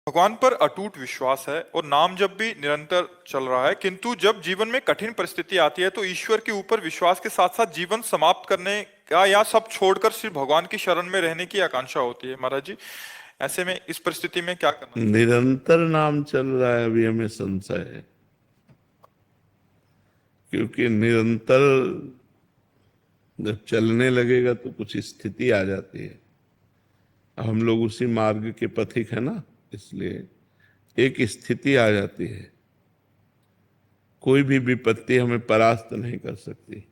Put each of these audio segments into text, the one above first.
भगवान पर अटूट विश्वास है और नाम जब भी निरंतर चल रहा है, किंतु जब जीवन में कठिन परिस्थिति आती है तो ईश्वर के ऊपर विश्वास के साथ साथ जीवन समाप्त करने का या सब छोड़कर सिर्फ भगवान की शरण में रहने की आकांक्षा होती है। महाराज जी, ऐसे में इस परिस्थिति में क्या करना चाहिए? निरंतर नाम चल रहा है, अभी हमें संशय है, क्योंकि निरंतर जब चलने लगेगा तो कुछ स्थिति आ जाती है। हम लोग उसी मार्ग के पथिक है ना, इसलिए एक स्थिति आ जाती है। कोई भी विपत्ति हमें परास्त नहीं कर सकती,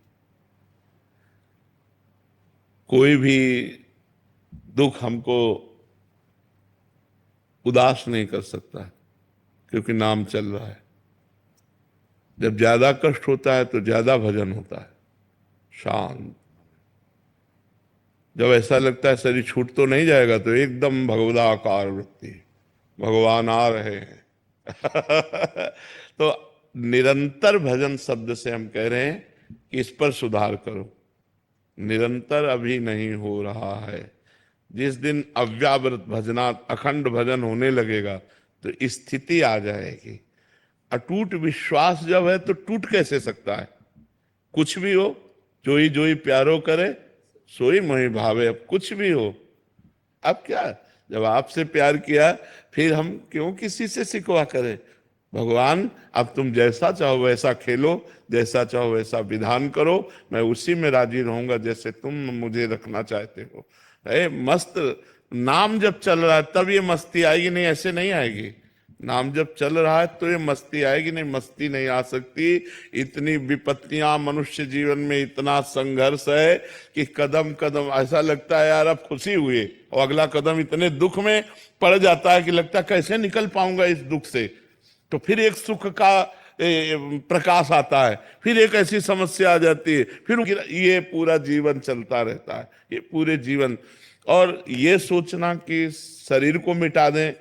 कोई भी दुख हमको उदास नहीं कर सकता, क्योंकि नाम चल रहा है। जब ज्यादा कष्ट होता है तो ज्यादा भजन होता है, शांत। जब ऐसा लगता है शरीर छूट तो नहीं जाएगा तो एकदम भगवदाकार वृत्ति, भगवान आ रहे हैं। तो निरंतर भजन शब्द से हम कह रहे हैं कि इस पर सुधार करो। निरंतर अभी नहीं हो रहा है। जिस दिन अव्यावृत भजना, अखंड भजन होने लगेगा तो स्थिति आ जाएगी। अटूट विश्वास जब है तो टूट कैसे सकता है? कुछ भी हो, जोई जोई प्यारो करे सोई मोहि भावे। अब कुछ भी हो, अब क्या, जब आपसे प्यार किया फिर हम क्यों किसी से सिकवा करें? भगवान अब तुम जैसा चाहो वैसा खेलो, जैसा चाहो वैसा विधान करो, मैं उसी में राजी रहूंगा जैसे तुम मुझे रखना चाहते हो। मस्त नाम जब चल रहा है तब ये मस्ती आएगी, नहीं ऐसे नहीं आएगी। नाम जब चल रहा है तो ये मस्ती आएगी, नहीं मस्ती नहीं आ सकती। इतनी विपत्तियां मनुष्य जीवन में, इतना संघर्ष है कि कदम कदम ऐसा लगता है यार अब खुशी हुई, और अगला कदम इतने दुख में पड़ जाता है कि लगता है कैसे निकल पाऊंगा इस दुख से। तो फिर एक सुख का प्रकाश आता है, फिर एक ऐसी समस्या आ जाती है, फिर ये पूरा जीवन चलता रहता है, ये पूरे जीवन। और ये सोचना कि शरीर को मिटा दें,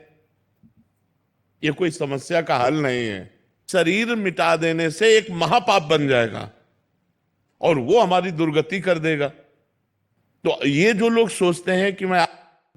ये कोई समस्या का हल नहीं है। शरीर मिटा देने से एक महापाप बन जाएगा और वो हमारी दुर्गति कर देगा। तो ये जो लोग सोचते हैं कि मैं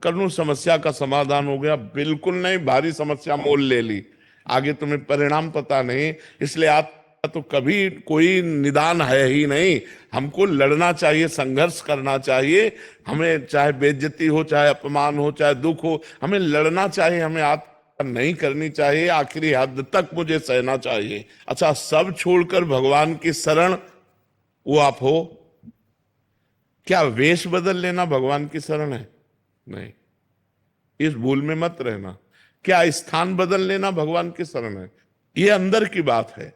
कर लूं समस्या का समाधान हो गया, बिल्कुल नहीं। भारी समस्या मोल ले ली, आगे तुम्हें परिणाम पता नहीं, इसलिए आप तो कभी कोई निदान है ही नहीं। हमको लड़ना चाहिए, संघर्ष करना चाहिए। हमें चाहे बेइज्जती हो, चाहे अपमान हो, चाहे दुख हो, हमें लड़ना चाहिए। हमें आत्महत्या नहीं करनी चाहिए, आखिरी हद तक मुझे सहना चाहिए। अच्छा, सब छोड़कर भगवान की शरण वो आप हो। क्या वेश बदल लेना भगवान की शरण है? नहीं, इस भूल में मत रहना। क्या स्थान बदल लेना भगवान की शरण है? ये अंदर की बात है।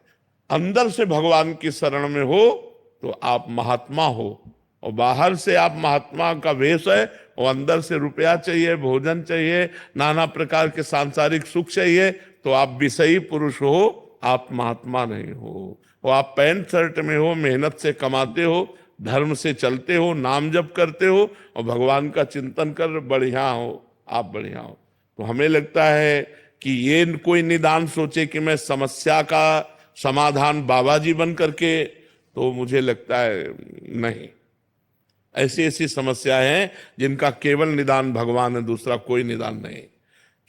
अंदर से भगवान की शरण में हो तो आप महात्मा हो, और बाहर से आप महात्मा का वेश है, और अंदर से रुपया चाहिए, भोजन चाहिए, नाना प्रकार के सांसारिक सुख चाहिए, तो आप विषयी पुरुष हो, आप महात्मा नहीं हो। और आप पैंट शर्ट में हो, मेहनत से कमाते हो, धर्म से चलते हो, नाम जप करते हो और भगवान का चिंतन कर बढ़िया हो, आप बढ़िया हो। तो हमें लगता है कि ये कोई निदान सोचे कि मैं समस्या का समाधान बाबा जी बन करके, तो मुझे लगता है नहीं। ऐसी ऐसी समस्याएं हैं जिनका केवल निदान भगवान है, दूसरा कोई निदान नहीं।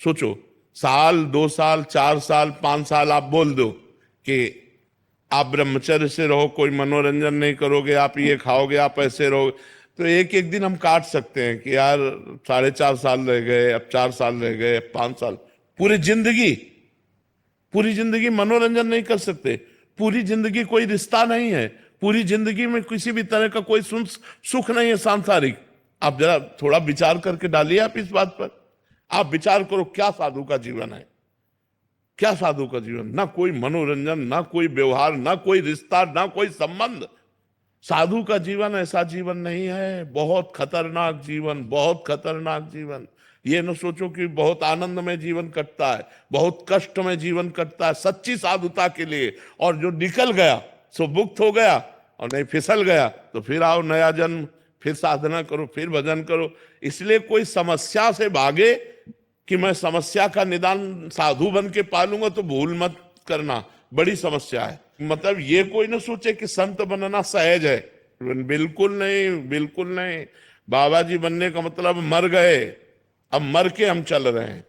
सोचो, साल 2 साल 4 साल 5 साल आप बोल दो कि आप ब्रह्मचर्य से रहो, कोई मनोरंजन नहीं करोगे, आप ये खाओगे, आप ऐसे रहोगे, तो एक एक दिन हम काट सकते हैं कि यार 4.5 साल रह गए, अब 4 साल रह गए, अब 5 साल। पूरी जिंदगी, पूरी जिंदगी मनोरंजन नहीं कर सकते, पूरी जिंदगी कोई रिश्ता नहीं है, पूरी जिंदगी में किसी भी तरह का कोई सुख नहीं है सांसारिक। आप जरा थोड़ा विचार करके डालिए आप इस बात पर। आप विचार करो, क्या साधु का जीवन है? क्या साधु का जीवन? ना कोई मनोरंजन, ना कोई व्यवहार, ना कोई रिश्ता, ना कोई संबंध। साधु का जीवन ऐसा जीवन नहीं है। बहुत खतरनाक जीवन, बहुत खतरनाक जीवन। ये न सोचो कि बहुत आनंद में जीवन कटता है, बहुत कष्ट में जीवन कटता है सच्ची साधुता के लिए। और जो निकल गया सो मुक्त हो गया, और नहीं फिसल गया तो फिर आओ नया जन्म, फिर साधना करो, फिर भजन करो। इसलिए कोई समस्या से भागे कि मैं समस्या का निदान साधु बन के पालूंगा, तो भूल मत करना, बड़ी समस्या है। मतलब ये कोई ना सोचे कि संत बनना सहज है, बिल्कुल नहीं, बिल्कुल नहीं। बाबा जी बनने का मतलब मर गए, अब मर के हम चल रहे हैं।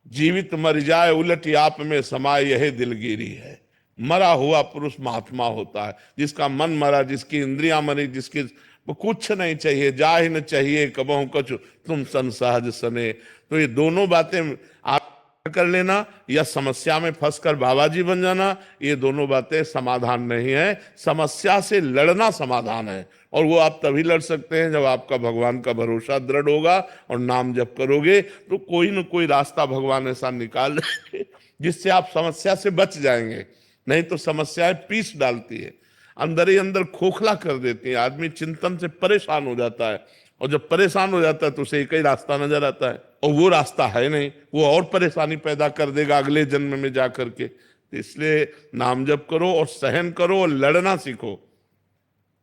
जीवित मर जाए उलट आप में समाए यह दिलगिरी है। मरा हुआ पुरुष महात्मा होता है, जिसका मन मरा, जिसकी इंद्रियां मरी, जिसकी कुछ नहीं चाहिए, जाहि न चाहिए कबहू कछु तुम सन सहज सने। तो ये दोनों बातें आप कर लेना या समस्या में फंसकर बाबा जी बन जाना, ये दोनों बातें समाधान नहीं है। समस्या से लड़ना समाधान है, और वो आप तभी लड़ सकते हैं जब आपका भगवान का भरोसा दृढ़ होगा और नाम जप करोगे, तो कोई न कोई रास्ता भगवान ऐसा निकाल देंगे जिससे आप समस्या से बच जाएंगे। नहीं तो समस्याएं पीस डालती है, अंदर ही अंदर खोखला कर देती है, आदमी चिंतन से परेशान हो जाता है, और जब परेशान हो जाता है तो उसे एक ही रास्ता नजर आता है, और वो रास्ता है नहीं, वो और परेशानी पैदा कर देगा अगले जन्म में जा करके। तो इसलिए नाम जप करो और सहन करो और लड़ना सीखो।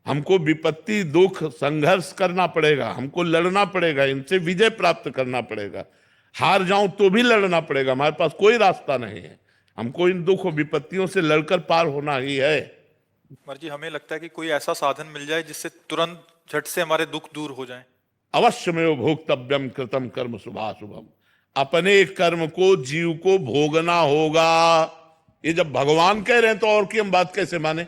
हमको विपत्ति दुख संघर्ष करना पड़ेगा, हमको लड़ना पड़ेगा, इनसे विजय प्राप्त करना पड़ेगा। हार जाऊं तो भी लड़ना पड़ेगा, हमारे पास कोई रास्ता नहीं है, हमको इन दुख और विपत्तियों से लड़कर पार होना ही है। कुमार जी, हमें लगता है कि कोई ऐसा साधन मिल जाए जिससे तुरंत झट से हमारे दुख दूर हो जाएं। अवश्य में भोक्तव्यम कृतम कर्म शुभाशुभम, अपने कर्म को जीव को भोगना होगा। ये जब भगवान कह रहे हैं तो और की हम बात कैसे माने।